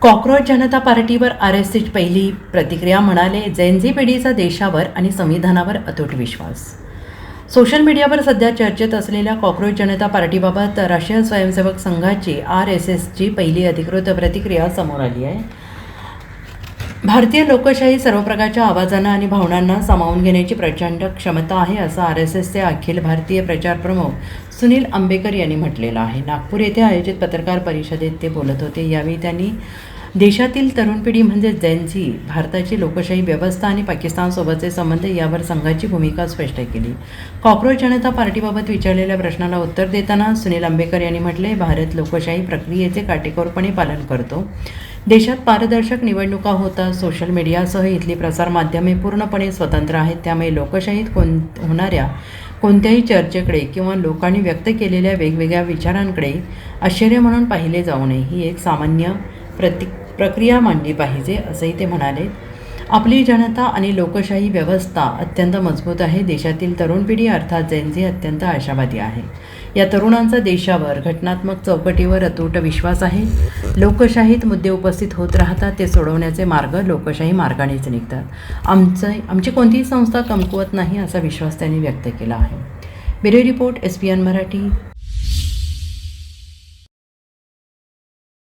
Cockroach जनता पार्टीवर आरएसएसची पहिली प्रतिक्रिया म्हणाले, झेन पिढीचा देशावर आणि संविधानावर अतूट विश्वास. सोशल मीडियावर सध्या चर्चेत असलेल्या कॉक्रोच जनता पार्टीबाबत राष्ट्रीय स्वयंसेवक संघाची आरएसएसची पहिली अधिकृत प्रतिक्रिया समोर आली आहे. भारतीय लोकशाही सर्व प्रकारच्या आवाजांना आणि भावनांना सामावून घेण्याची प्रचंड क्षमता आहे, असं आरएसएसचे अखिल भारतीय प्रचार प्रमुख सुनील अंबेकर यांनी म्हटलेलं आहे. नागपूर येथे आयोजित पत्रकार परिषदेत ते बोलत होते. यावेळी त्यांनी देशातील तरुण पिढी म्हणजे झेन झी, भारताची लोकशाही व्यवस्था आणि पाकिस्तानसोबतचे संबंध यावर संघाची भूमिका स्पष्ट केली. कॉक्रोच जनता पार्टीबाबत विचारलेल्या प्रश्नाला उत्तर देताना सुनील अंबेकर यांनी म्हटले, भारत लोकशाही प्रक्रियेचे काटेकोरपणे पालन करतो. देशात पारदर्शक निवडणुका होतात. सोशल मीडियासह इथली प्रसारमाध्यमे पूर्णपणे स्वतंत्र आहेत. त्यामुळे लोकशाहीत होणाऱ्या कोणत्याही चर्चेकडे किंवा लोकांनी व्यक्त केलेल्या वेगवेगळ्या विचारांकडे आश्चर्य म्हणून पाहिले जाऊ नये. ही एक सामान्य प्रक्रिया मांडली पाहिजे, असंही ते म्हणाले. आपली जनता आणि लोकशाही व्यवस्था अत्यंत मजबूत आहे. देशातील तरुण पिढी अर्थात झेन झी अत्यंत आशावादी आहे. या तरुणांचा देशावर घटनात्मक चौकटीवर अतूट विश्वास आहे. लोकशाहीत मुद्दे उपस्थित होत राहतात. ते सोडवण्याचे मार्ग लोकशाही मार्गानेच निघतात. आमची कोणतीही संस्था कमकुवत नाही, असा विश्वास त्यांनी व्यक्त केला आहे. Bureau report, SPN Marathi.